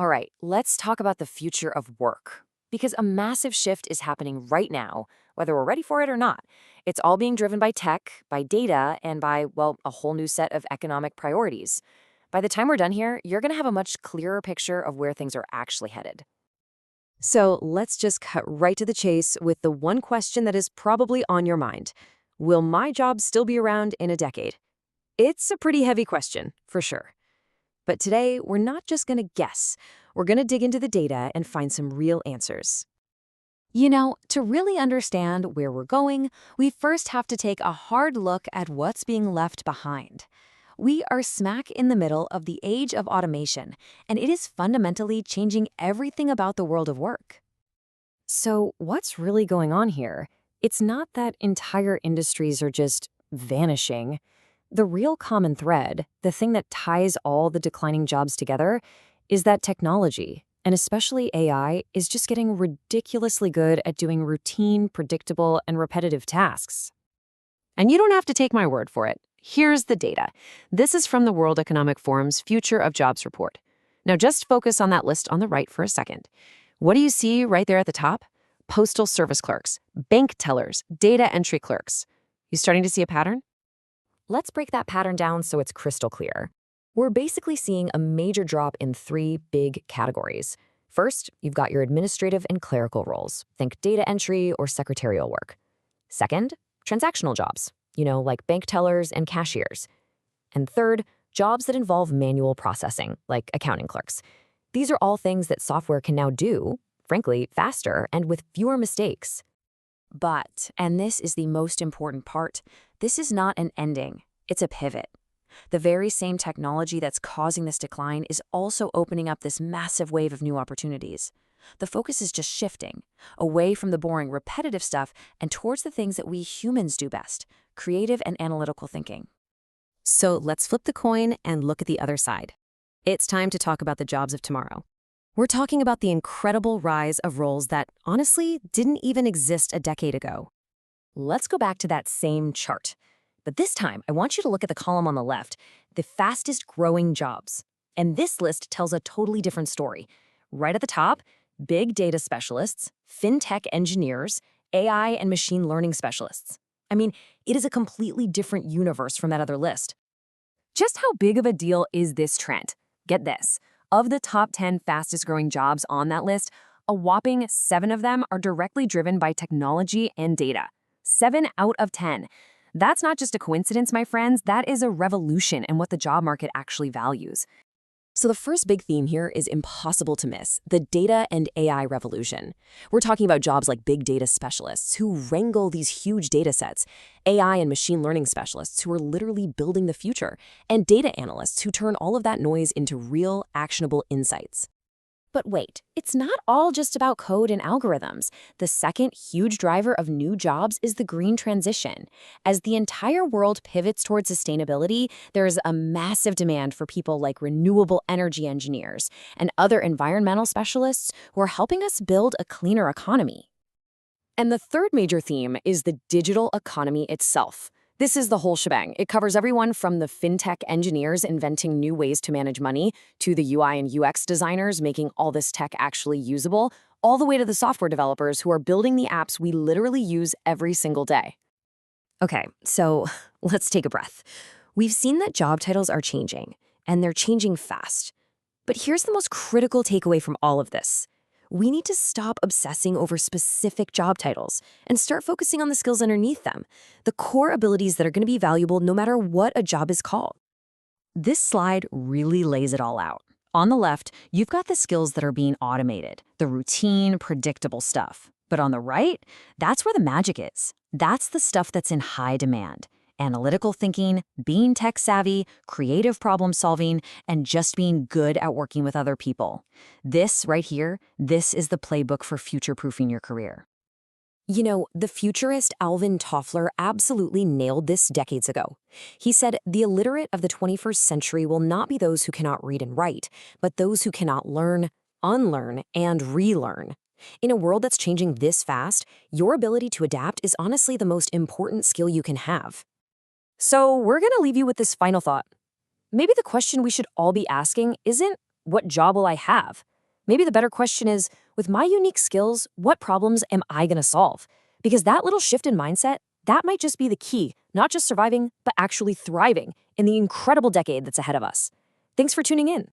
All right, let's talk about the future of work. Because a massive shift is happening right now, whether we're ready for it or not. It's all being driven by tech, by data, and by, well, a whole new set of economic priorities. By the time we're done here, you're going to have a much clearer picture of where things are actually headed. So let's just cut right to the chase with the one question that is probably on your mind. Will my job still be around in a decade? It's a pretty heavy question, for sure. But today, we're not just going to guess. We're going to dig into the data and find some real answers. To really understand where we're going, we first have to take a hard look at what's being left behind. We are smack in the middle of the age of automation, and it is fundamentally changing everything about the world of work. So, what's really going on here? It's not that entire industries are just vanishing. The real common thread, the thing that ties all the declining jobs together, is that technology, and especially AI, is just getting ridiculously good at doing routine, predictable, and repetitive tasks. And you don't have to take my word for it. Here's the data. This is from the World Economic Forum's Future of Jobs report. Now just focus on that list on the right for a second. What do you see right there at the top? Postal service clerks, bank tellers, data entry clerks. You starting to see a pattern? Let's break that pattern down so it's crystal clear. We're basically seeing a major drop in three big categories. First, you've got your administrative and clerical roles. Think data entry or secretarial work. Second, transactional jobs, like bank tellers and cashiers. And third, jobs that involve manual processing, like accounting clerks. These are all things that software can now do, frankly, faster and with fewer mistakes. But, and this is the most important part, this is not an ending, it's a pivot. The very same technology that's causing this decline is also opening up this massive wave of new opportunities. The focus is just shifting, away from the boring, repetitive stuff and towards the things that we humans do best, creative and analytical thinking. So let's flip the coin and look at the other side. It's time to talk about the jobs of tomorrow. We're talking about the incredible rise of roles that, honestly, didn't even exist a decade ago. Let's go back to that same chart. But this time, I want you to look at the column on the left, the fastest growing jobs. And this list tells a totally different story. Right at the top, big data specialists, fintech engineers, AI and machine learning specialists. I mean, it is a completely different universe from that other list. Just how big of a deal is this trend? Get this. Of the top 10 fastest growing jobs on that list, a whopping 7 of them are directly driven by technology and data. 7 out of 10. That's not just a coincidence, my friends. That is a revolution in what the job market actually values. So the first big theme here is impossible to miss, the data and AI revolution. We're talking about jobs like big data specialists who wrangle these huge data sets, AI and machine learning specialists who are literally building the future, and data analysts who turn all of that noise into real, actionable insights. But wait, it's not all just about code and algorithms. The second huge driver of new jobs is the green transition. As the entire world pivots towards sustainability, there is a massive demand for people like renewable energy engineers and other environmental specialists who are helping us build a cleaner economy. And the third major theme is the digital economy itself. This is the whole shebang. It covers everyone from the fintech engineers inventing new ways to manage money, to the UI and UX designers making all this tech actually usable, all the way to the software developers who are building the apps we literally use every single day. Okay, so let's take a breath. We've seen that job titles are changing, and they're changing fast. But here's the most critical takeaway from all of this. We need to stop obsessing over specific job titles and start focusing on the skills underneath them, the core abilities that are going to be valuable no matter what a job is called. This slide really lays it all out. On the left, you've got the skills that are being automated, the routine, predictable stuff. But on the right, that's where the magic is. That's the stuff that's in high demand. Analytical thinking, being tech savvy, creative problem solving, and just being good at working with other people. This right here, this is the playbook for future-proofing your career. The futurist Alvin Toffler absolutely nailed this decades ago. He said, the illiterate of the 21st century will not be those who cannot read and write, but those who cannot learn, unlearn, and relearn. In a world that's changing this fast, your ability to adapt is honestly the most important skill you can have. So we're going to leave you with this final thought. Maybe the question we should all be asking isn't, what job will I have? Maybe the better question is, with my unique skills, what problems am I going to solve? Because that little shift in mindset, that might just be the key, not just surviving, but actually thriving in the incredible decade that's ahead of us. Thanks for tuning in.